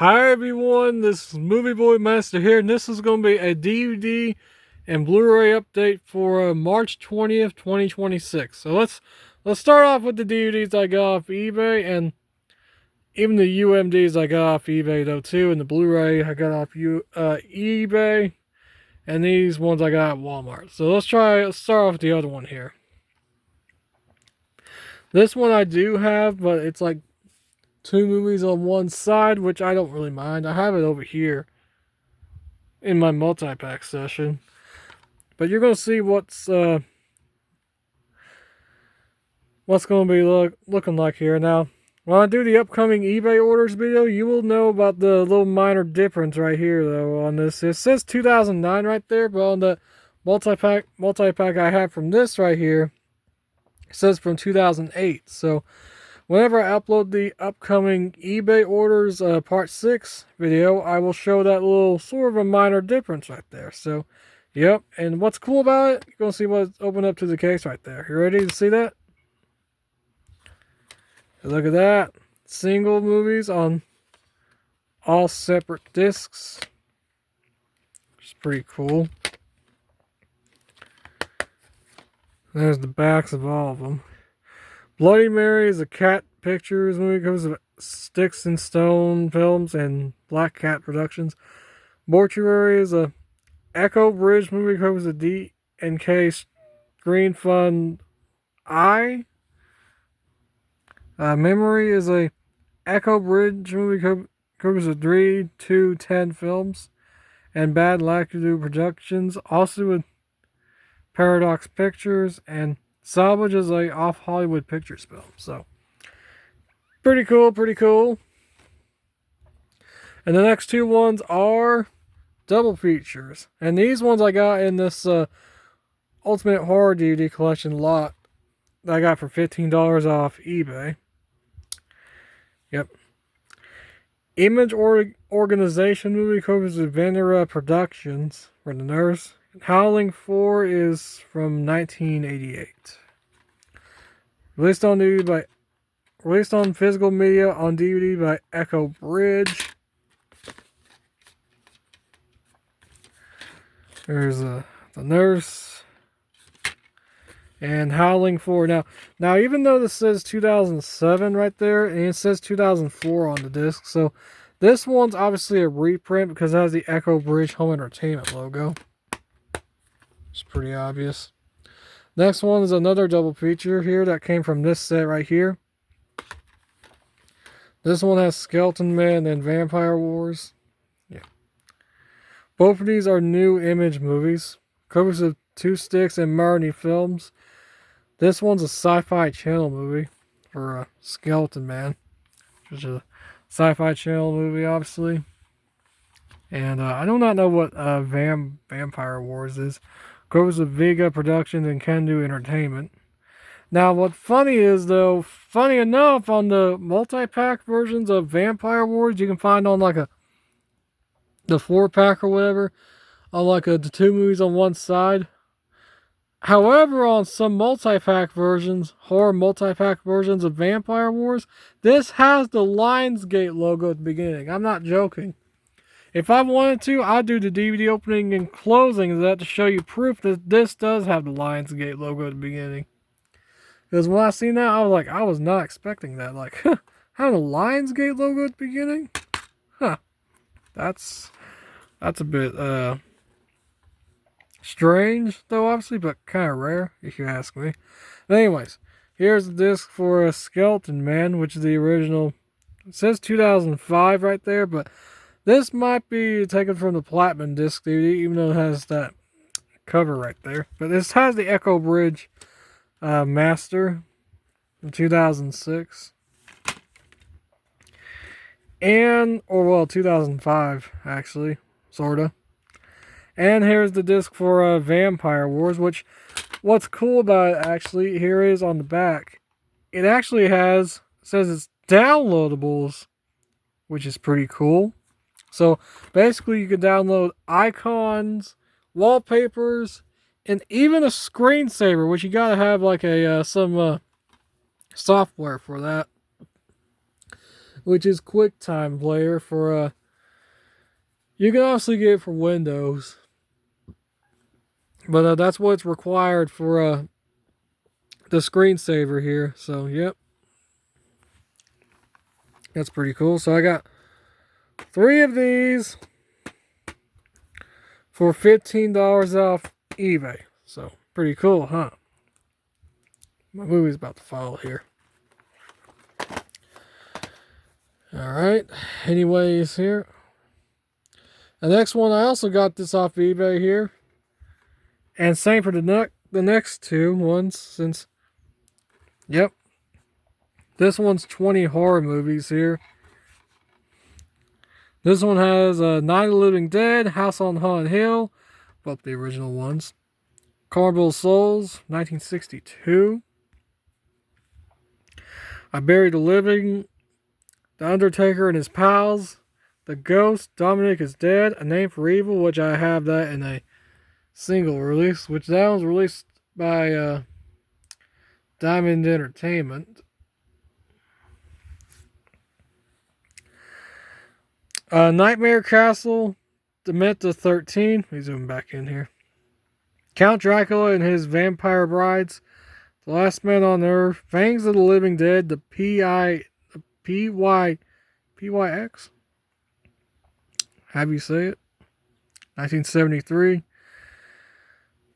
Hi everyone, this is MovieBoyMeister here, and this is going to be a DVD and Blu-ray update for March 20th, 2026. So let's start off with the DVDs I got off eBay, and even the UMDs I got off eBay though too, and the Blu-ray I got off eBay, and these ones I got at Walmart. So let's start off with the other one here. This one I do have, but it's like two movies on one side, which I don't really mind. I have it over here in my multi-pack session. But you're going to see what's going to be looking like here. Now, when I do the upcoming eBay orders video, you will know about the little minor difference right here, though, on this. It says 2009 right there, but on the multi-pack I have from this right here, it says from 2008. So whenever I upload the upcoming eBay orders part 6 video, I will show that little sort of a minor difference right there. So, yep. And what's cool about it, you're going to see what's opened up to the case right there. You ready to see that? Look at that. Single movies on all separate discs. Which is pretty cool. There's the backs of all of them. Bloody Mary is a Cat Pictures movie, comes with Sticks and Stone Films and Black Cat Productions. Mortuary is a Echo Bridge movie, covers a D&K Screen Fund I. Memory is a Echo Bridge movie, covers a 3-2-10 Films and Bad Lackadu Productions, also with Paradox Pictures, and Salvage is a Off Hollywood Pictures film. So pretty cool. And the next two ones are double features, and these ones I got in this Ultimate Horror DVD collection lot that I got for $15 off eBay. Yep. Image Organization movie, covers with Venera Productions for the nurse. Howling 4 is from 1988. Released on physical media on DVD by Echo Bridge. There's the nurse. And Howling 4. Now, even though this says 2007 right there, and it says 2004 on the disc, so this one's obviously a reprint because it has the Echo Bridge Home Entertainment logo. It's pretty obvious. Next one is another double feature here that came from this set right here. This one has Skeleton Man and Vampire Wars. Yeah. Both of these are new Image movies. Covers of Two Sticks and Marnie Films. This one's a Sci-Fi Channel movie for Skeleton Man, which is a Sci-Fi Channel movie, obviously. And I do not know what Vampire Wars is. Covers of Vega Productions and Can Do Entertainment. Now, what's funny is, though, funny enough, on the multi-pack versions of Vampire Wars, you can find on like the 4-pack or whatever, on like the two movies on one side. However, on some multi-pack versions, horror multi-pack versions of Vampire Wars, this has the Lionsgate logo at the beginning. I'm not joking. If I wanted to, I'd do the DVD opening and closing of that to show you proof that this does have the Lionsgate logo at the beginning. Because when I seen that, I was like, I was not expecting that. Like, having a Lionsgate logo at the beginning? Huh. That's a bit strange, though, obviously, but kind of rare, if you ask me. But anyways, here's the disc for a Skeleton Man, which is the original. It says 2005 right there, but this might be taken from the Platinum disc DVD, even though it has that cover right there. But this has the Echo Bridge Master from 2006. And, or well, 2005, actually, sorta. And here's the disc for Vampire Wars, which, what's cool about it, actually, here is on the back. It actually says it's downloadables, which is pretty cool. So, basically, you can download icons, wallpapers, and even a screensaver, which you gotta have, like, some software for that. which is QuickTime Player for you can obviously get it for Windows, but that's what's required for the screensaver here. So yep, that's pretty cool. So I got 3 of these for $15 off eBay. So pretty cool, huh? My movie's about to follow here. Alright, anyways here. The next one, I also got this off eBay here. And same for the next 2 ones, since, yep. This one's 20 horror movies here. This one has Night of the Living Dead, House on Haunted Hill, both the original ones. Carnival Souls, 1962. I Buried the Living, The Undertaker and His Pals, The Ghost, Dominic is Dead, A Name for Evil, which I have that in a single release, which that was released by Diamond Entertainment. Nightmare Castle, Dementia 13. Let me zoom back in here. Count Dracula and His Vampire Brides, The Last Man on Earth, Fangs of the Living Dead, the PYX. Have you say it? 1973.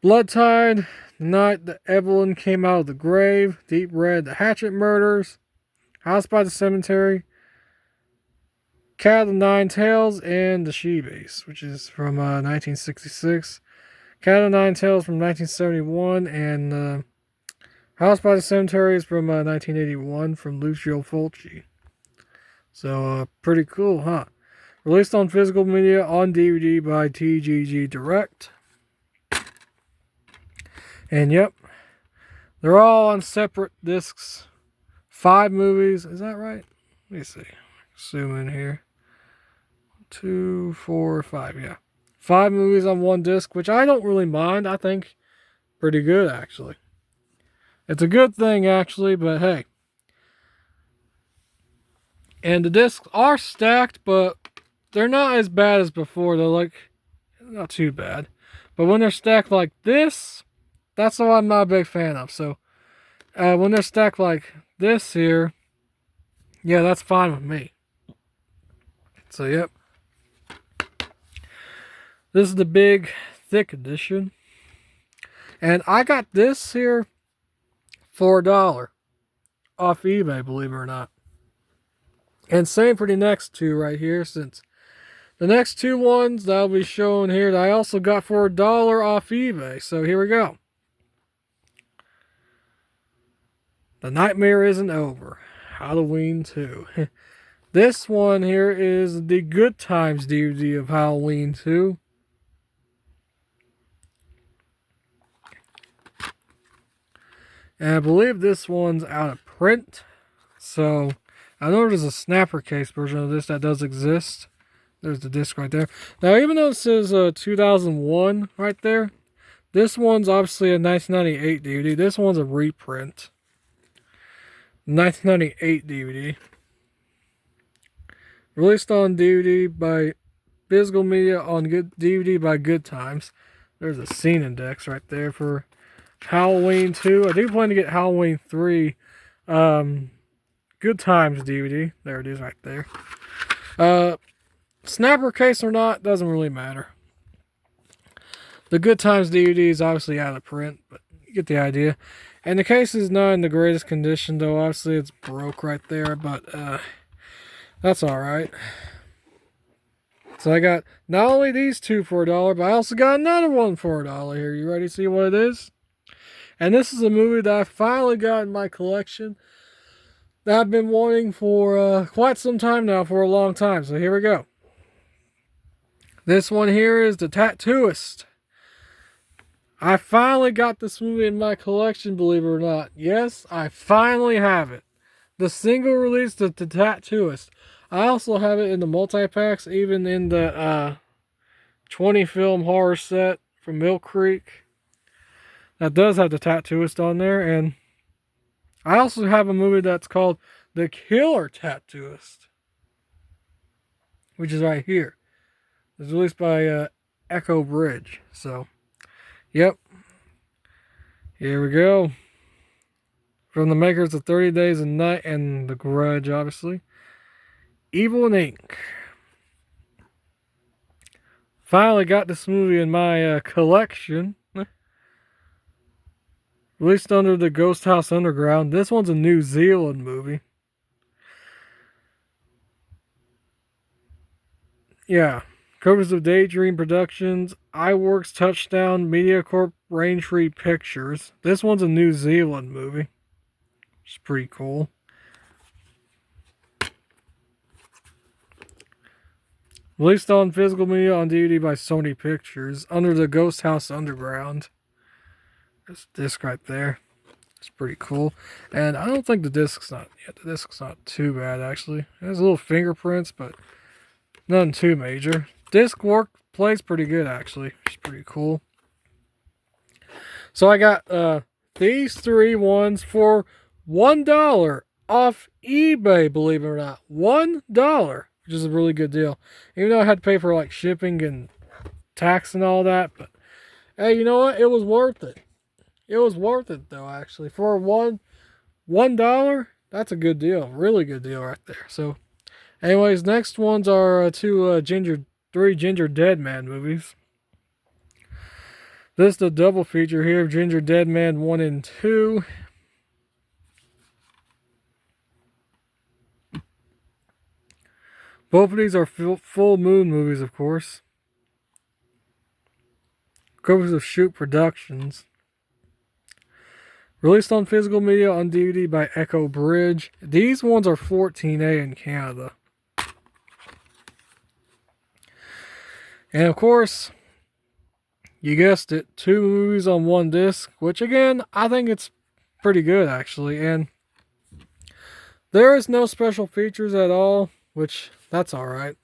Blood Tide, The Night that Evelyn Came Out of the Grave, Deep Red, The Hatchet Murders, House by the Cemetery, Cat of the Nine Tails, and The She-Beast, which is from 1966. Cat of the Nine Tails from 1971, and House by the Cemetery is from 1981 from Lucio Fulci. So, pretty cool, huh? Released on physical media on DVD by TGG Direct. And yep, they're all on separate discs. 5 movies, is that right? Let me see. Zoom in here. 2, 4, 5, yeah. 5 movies on one disc, which I don't really mind. I think pretty good, actually. It's a good thing, actually, but hey. And the discs are stacked, but they're not as bad as before. They're like, not too bad. But when they're stacked like this, that's what I'm not a big fan of. So, when they're stacked like this here, yeah, that's fine with me. So, yep. This is the big, thick edition. And I got this here for $1 off eBay, believe it or not. And same for the next 2 right here, since the next 2 ones that I'll be showing here that I also got for $1 off eBay. So here we go. The Nightmare Isn't Over. Halloween 2. This one here is the Good Times DVD of Halloween 2. And I believe this one's out of print. So, I know there's a snapper case version of this that does exist. There's the disc right there. Now, even though it says 2001 right there, this one's obviously a 1998 DVD. This one's a reprint. 1998 DVD. Released on DVD by physical media on DVD by Good Times. There's a scene index right there for Halloween 2. I do plan to get Halloween 3 Good Times DVD. There it is right there. Snapper case or not, doesn't really matter. The Good Times DVD is obviously out of print, but you get the idea. And the case is not in the greatest condition, though. Obviously, it's broke right there, but that's alright. So I got not only these 2 for $1, but I also got another one for $1 here. You ready to see what it is? And this is a movie that I finally got in my collection that I've been wanting for quite some time now, for a long time. So here we go. This one here is The Tattooist. I finally got this movie in my collection, believe it or not. Yes, I finally have it. The single release, The Tattooist. I also have it in the multi-packs, even in the 20-film horror set from Mill Creek. That does have The Tattooist on there. And I also have a movie that's called The Killer Tattooist. which is right here. It was released by Echo Bridge. So, yep. Here we go. From the makers of 30 Days a Night and The Grudge, obviously. Evil and Ink. Finally got this movie in my collection. Released under the Ghost House Underground. This one's a New Zealand movie. Yeah. Covers of Daydream Productions, iWorks, Touchdown, Media Corp, Raintree Pictures. This one's a New Zealand movie. It's pretty cool. Released on physical media on DVD by Sony Pictures, under the Ghost House Underground. This disc right there. It's pretty cool. And I don't think the disc's not too bad, actually. It has little fingerprints, but nothing too major. Disc work plays pretty good, actually. It's pretty cool. So I got these 3 ones for $1 off eBay, believe it or not. $1, which is a really good deal. Even though I had to pay for like shipping and tax and all that, but hey, you know what? It was worth it. It was worth it though, actually. For $1, that's a good deal. Really good deal right there. So anyways, next ones are 3 Ginger Dead Man movies. This is the double feature here of Ginger Dead Man 1 and 2. Both of these are full moon movies, of course. Covers of Shoot Productions. Released on physical media on DVD by Echo Bridge. These ones are 14A in Canada. And of course, you guessed it, 2 movies on 1 disc, which again, I think it's pretty good actually. And there is no special features at all, which that's alright.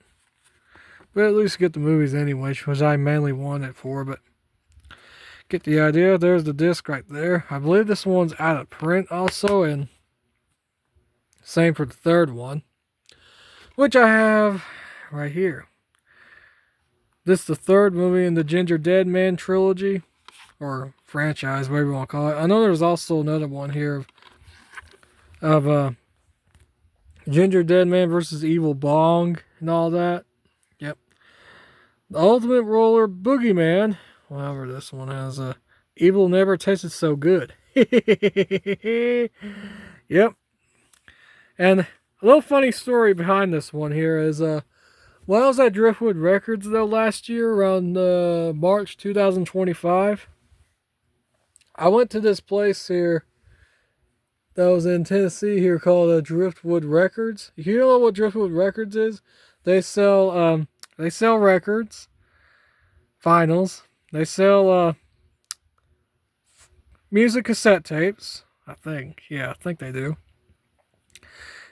But at least get the movies anyway, which I mainly want it for, but get the idea. There's the disc right there. I believe this one's out of print also, and same for the third one, which I have right here. This is the third movie in the Ginger Dead Man trilogy, or franchise, whatever you want to call it. I know there's also another one here of Ginger Dead Man versus Evil Bong and all that. Yep. The Ultimate Roller Boogeyman. However, this one has Evil Never Tasted So Good. Yep. And a little funny story behind this one here is when I was at Driftwood Records, though, last year, around March 2025, I went to this place here that was in Tennessee here called Driftwood Records. If you don't know what Driftwood Records is, they sell records, vinyls. They sell music cassette tapes, I think. Yeah, I think they do.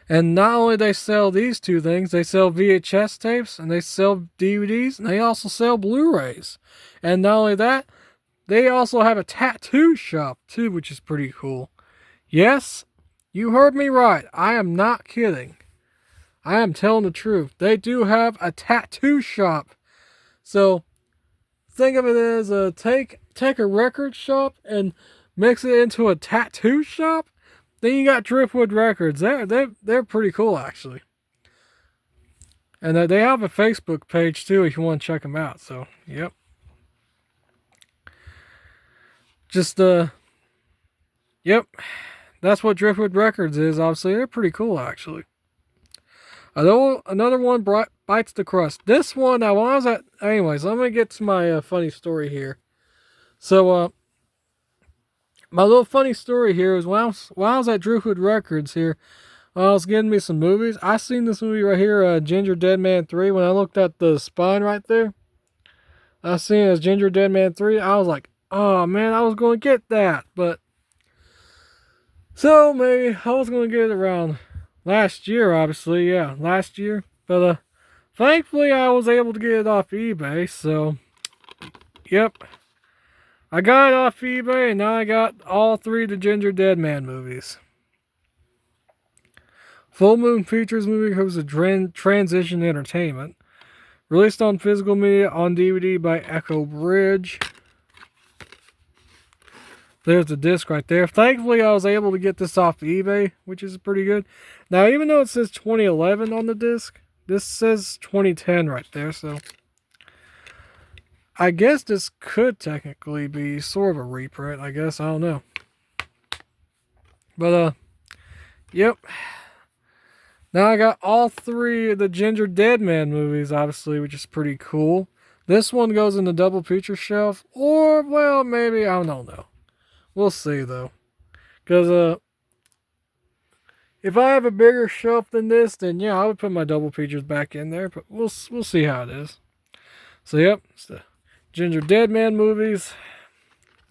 And not only they sell these 2 things, they sell VHS tapes, and they sell DVDs, and they also sell Blu-rays. And not only that, they also have a tattoo shop, too, which is pretty cool. Yes, you heard me right. I am not kidding. I am telling the truth. They do have a tattoo shop. So, think of it as take a record shop and mix it into a tattoo shop. Then you got Driftwood Records. They're pretty cool, actually. And they have a Facebook page, too, if you want to check them out. So, yep. Yep. That's what Driftwood Records is, obviously. They're pretty cool, actually. Another one bites the crust. This one, now, when I was at... Anyways, let me get to my funny story here. So, my little funny story here is when I was at Driftwood Records here, when I was getting me some movies, I seen this movie right here, Ginger Dead Man 3. When I looked at the spine right there, I seen it as Ginger Dead Man 3. I was like, oh man, I was going to get that. But, so maybe I was going to get it around last year, obviously. Yeah, last year. But, thankfully I was able to get it off eBay. So, yep. I got it off eBay, and now I got all 3 of the Ginger Dead Man movies. Full Moon Features movie goes to Transition Entertainment. Released on physical media on DVD by Echo Bridge. There's the disc right there. Thankfully, I was able to get this off eBay, which is pretty good. Now, even though it says 2011 on the disc, this says 2010 right there, so I guess this could technically be sort of a reprint, I guess. I don't know. But, yep. Now I got all three of the Ginger Dead Man movies, obviously, which is pretty cool. This one goes in the double feature shelf, or, well, maybe, I don't know. We'll see, though. Because, if I have a bigger shelf than this, then yeah, I would put my double features back in there, but we'll see how it is. So, yep, it's the Ginger Dead Man movies.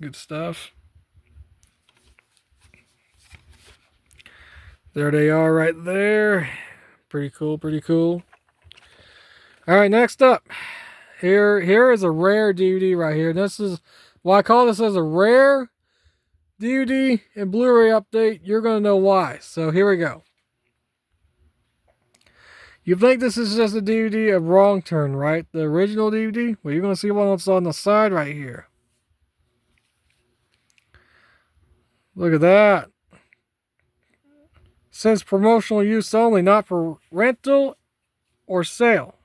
Good stuff. There they are right there. Pretty cool, pretty cool. Alright, next up. Here is a rare DVD right here. This is why I call this as a rare DVD and Blu-ray update. You're going to know why. So here we go. You think this is just a DVD of Wrong Turn, right? The original DVD? Well, you're going to see one that's on the side right here. Look at that. Says promotional use only, not for rental or sale.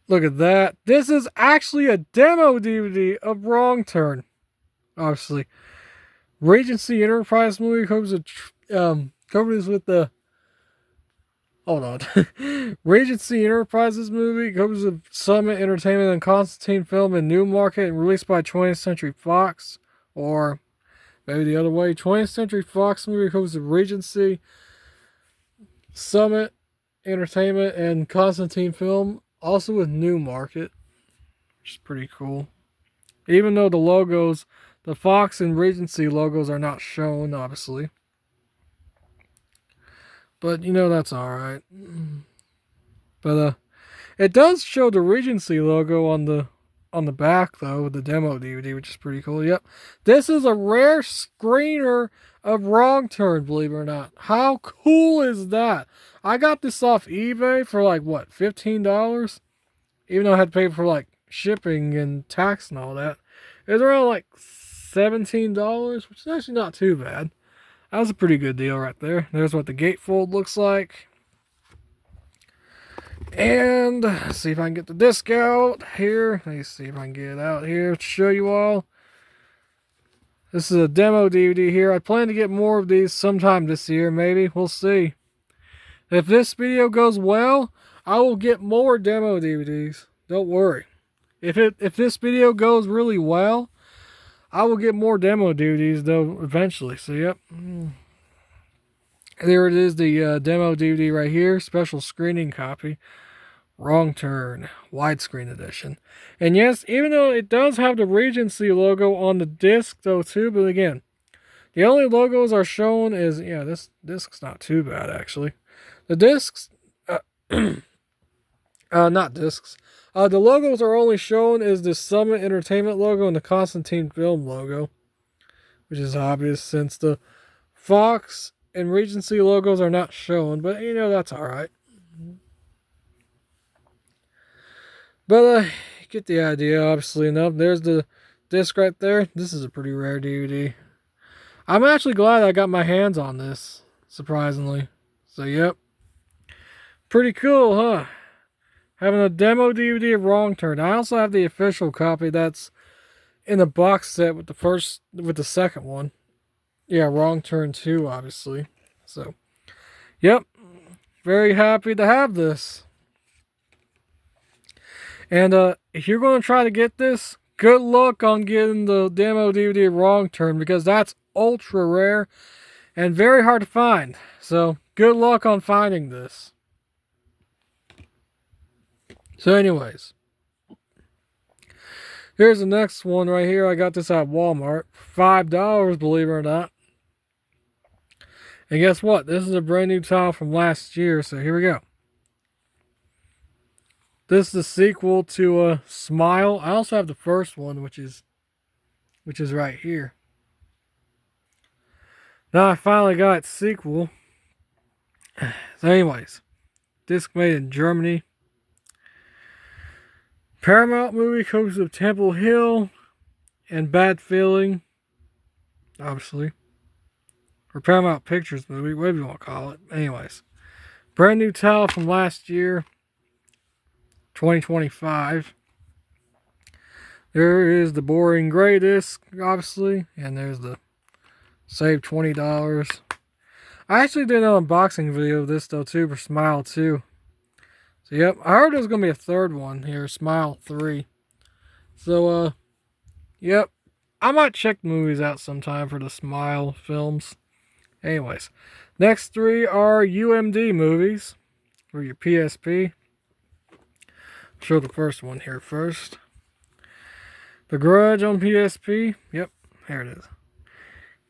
Look at that. This is actually a demo DVD of Wrong Turn. Obviously. Regency Enterprise movie covers with the... Hold on. Regency Enterprises movie covers the Summit Entertainment and Constantine film in Newmarket and released by 20th Century Fox. Or... maybe the other way. 20th Century Fox movie covers the Regency, Summit Entertainment, and Constantine film, also with Newmarket, which is pretty cool. Even though the logos, the Fox and Regency logos are not shown, obviously. But, you know, that's alright. But, it does show the Regency logo on the back, though, with the demo DVD, which is pretty cool. Yep. This is a rare screener of Wrong Turn, believe it or not. How cool is that? I got this off eBay for like, what, $15? Even though I had to pay for like shipping and tax and all that. It was around like $17, which is actually not too bad. That was a pretty good deal right there. There's what the gatefold looks like. And let's see if I can get the disc out here. Let me see if I can get it out here to show you all. This is a demo DVD here. I plan to get more of these sometime this year, maybe. We'll see. If this video goes well, I will get more demo DVDs. Don't worry. If this video goes really well, I will get more demo DVDs though eventually. So yep. There it is, the demo DVD right here. Special screening copy. Wrong Turn. Widescreen edition. And yes, even though it does have the Regency logo on the disc though too, but again, the only logos are shown is, yeah, this disc's not too bad actually. The discs, not discs. The logos are only shown as the Summit Entertainment logo and the Constantine Film logo, which is obvious since the Fox and Regency logos are not shown, but you know, that's alright. But get the idea, obviously enough. There's the disc right there. This is a pretty rare DVD. I'm actually glad I got my hands on this, surprisingly. So, yep. Pretty cool, huh? Having a demo DVD of Wrong Turn. I also have the official copy that's in the box set with the second one. Yeah, Wrong Turn 2, obviously. So, yep. Very happy to have this. And if you're going to try to get this, good luck on getting the demo DVD of Wrong Turn, because that's ultra rare and very hard to find. So, good luck on finding this. So anyways, here's the next one right here. I got this at Walmart. $5, believe it or not. And guess what? This is a brand new title from last year, so here we go. This is the sequel to Smile. I also have the first one, which is right here. Now I finally got its sequel. So anyways, disc made in Germany. Paramount movie, Coast of Temple Hill, and Bad Feeling, obviously. Or Paramount Pictures movie, whatever you want to call it. Anyways. Brand new title from last year, 2025. There is the Boring Gray disc, obviously. And there's the Save $20. I actually did an unboxing video of this, though, too, for Smile 2. So, yep. I heard there's going to be a third one here, Smile 3. So, yep. I might check the movies out sometime for the Smile films. Anyways. Next three are UMD movies for your PSP. Show the first one here first. The Grudge on PSP. Yep, here it is.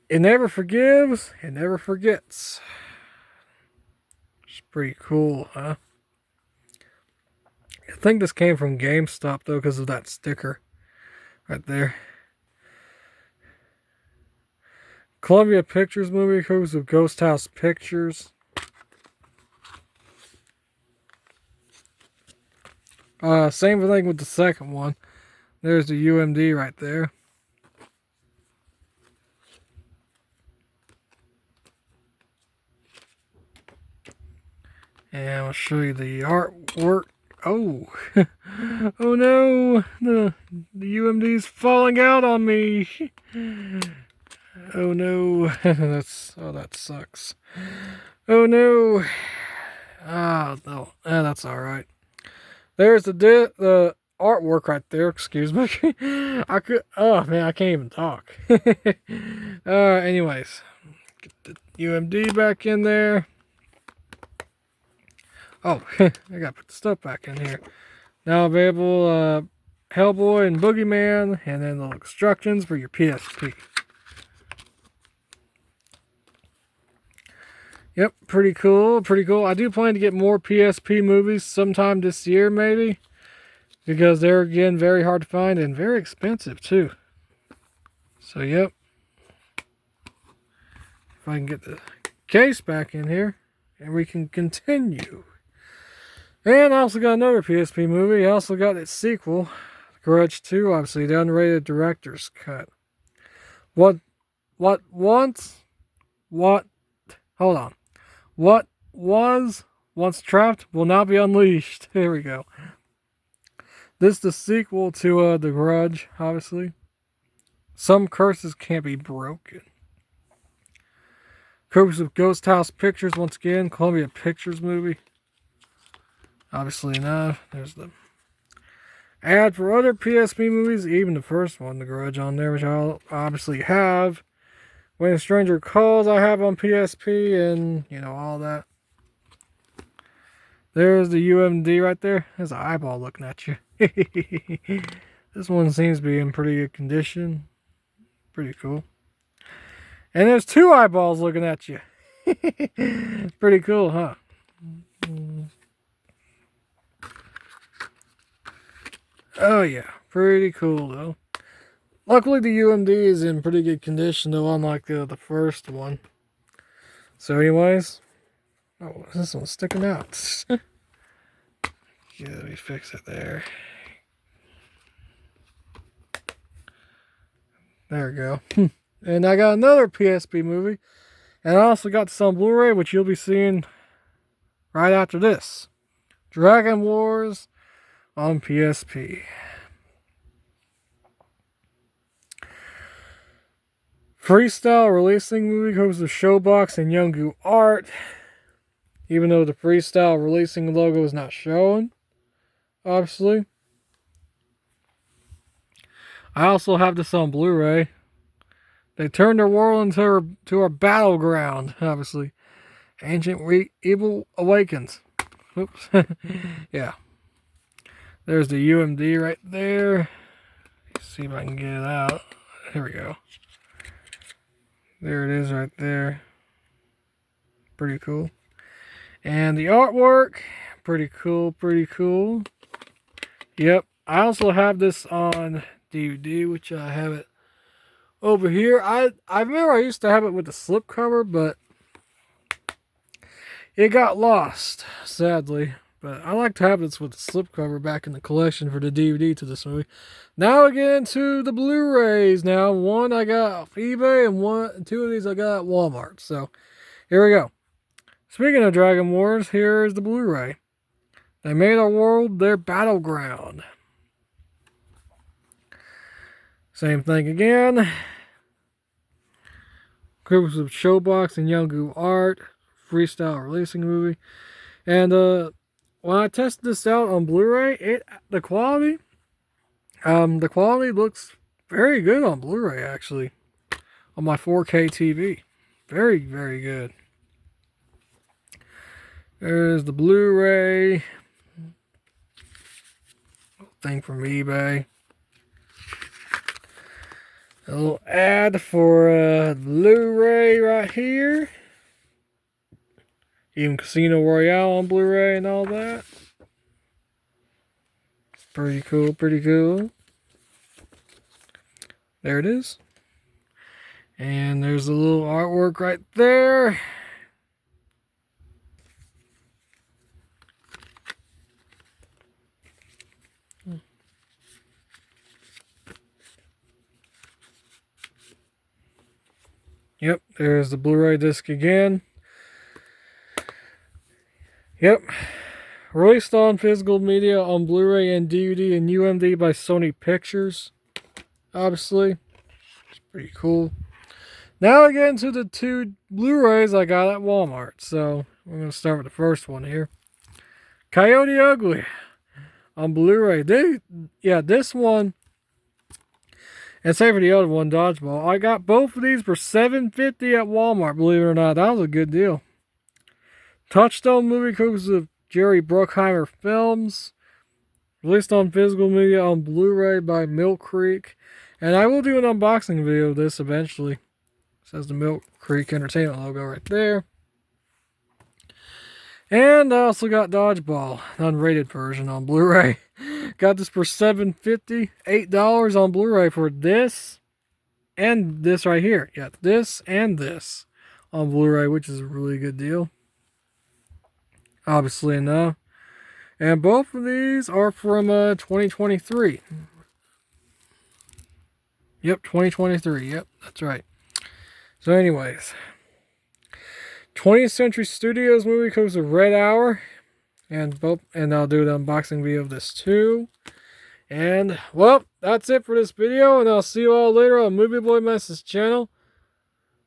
It Never Forgives, It Never Forgets. It's pretty cool, huh? I think this came from GameStop, though, because of that sticker right there. Columbia Pictures movie, Coast of Ghost House Pictures. Same thing with the second one. There's the UMD right there. And I'll show you the artwork. Oh, oh no, the UMD's falling out on me. Oh no, that sucks. Oh no. Ah, no, that's all right. There's the artwork right there. Excuse me. Oh man, I can't even talk. Anyways, get the UMD back in there. Oh, I gotta put the stuff back in here. Now available, Hellboy and Boogeyman, and then the instructions for your PSP. Yep, pretty cool, pretty cool. I do plan to get more PSP movies sometime this year, maybe. Because they're, again, very hard to find and very expensive, too. So, yep. If I can get the case back in here, and we can continue. And I also got another PSP movie. I also got its sequel, Grudge 2, obviously, the unrated director's cut. What was once trapped will now be unleashed. Here we go. This is the sequel to The Grudge, obviously. Some curses can't be broken. Coast of Ghost House Pictures, once again, Columbia Pictures movie. Obviously enough. There's the ad for other PSP movies, even the first one, The Grudge, on there, which I obviously have. When a Stranger Calls, I have on PSP, and, you know, all that. There's the UMD right there. There's an eyeball looking at you. This one seems to be in pretty good condition. Pretty cool. And there's two eyeballs looking at you. Pretty cool, huh? Oh yeah, pretty cool though. Luckily the UMD is in pretty good condition though, unlike the first one. So anyways, oh, this one's sticking out. Yeah, let me fix it there. There we go. And I got another PSP movie. And I also got this on Blu-ray, which you'll be seeing right after this. Dragon Wars on PSP. Freestyle releasing movie goes to Showbox and Youngu Art. Even though the Freestyle releasing logo is not shown, obviously. I also have this on Blu-ray. They turned their world into a battleground, obviously. Ancient Evil Awakens. Oops. Yeah. There's the UMD right there. Let's see if I can get it out. Here we go. There it is right there. Pretty cool. And the artwork. Pretty cool, pretty cool. Yep. I also have this on DVD, which I have it over here. I remember I used to have it with the slipcover, but it got lost, sadly. But I like to have this with the slipcover back in the collection for the DVD to this movie. Now we get into the Blu-rays. Now, one I got off eBay and two of these I got at Walmart. So, here we go. Speaking of Dragon Wars, here's the Blu-ray. They made our world their battleground. Same thing again. Groups of Showbox and Youngu art. Freestyle releasing movie. And when I tested this out on Blu-ray, the quality looks very good on Blu-ray actually. On my 4K TV. Very, very good. There's the Blu-ray thing from eBay. A little ad for Blu-ray right here. Even Casino Royale on Blu-ray and all that. Pretty cool, pretty cool. There it is. And there's a little artwork right there. Yep, there's the Blu-ray disc again. Yep. Released on physical media on Blu-ray and DVD and UMD by Sony Pictures. Obviously. It's pretty cool. Now I get into the two Blu-rays I got at Walmart. So, we're going to start with the first one here. Coyote Ugly on Blu-ray. This one, and same for the other one, Dodgeball. I got both of these for $7.50 at Walmart, believe it or not. That was a good deal. Touchstone movie copies of Jerry Bruckheimer Films. Released on physical media on Blu-ray by Mill Creek. And I will do an unboxing video of this eventually. It says the Mill Creek Entertainment logo right there. And I also got Dodgeball, the unrated version on Blu-ray. Got this for $7.50, $8 on Blu-ray for this and this right here. Yeah, this and this on Blu-ray, which is a really good deal. Obviously enough. And both of these are from 2023. Yep, 2023. Yep, that's right. So anyways, 20th Century Studios movie comes with Red Hour. And I'll do the unboxing video of this too. And, well, that's it for this video. And I'll see you all later on MovieBoyMeister's channel.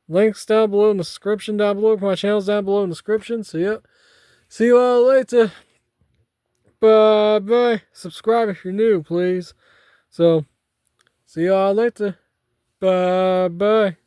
Links down below in the description down below. My channel's down below in the description. So, yep. See you all later. Bye-bye. Subscribe if you're new, please. So, see you all later. Bye-bye.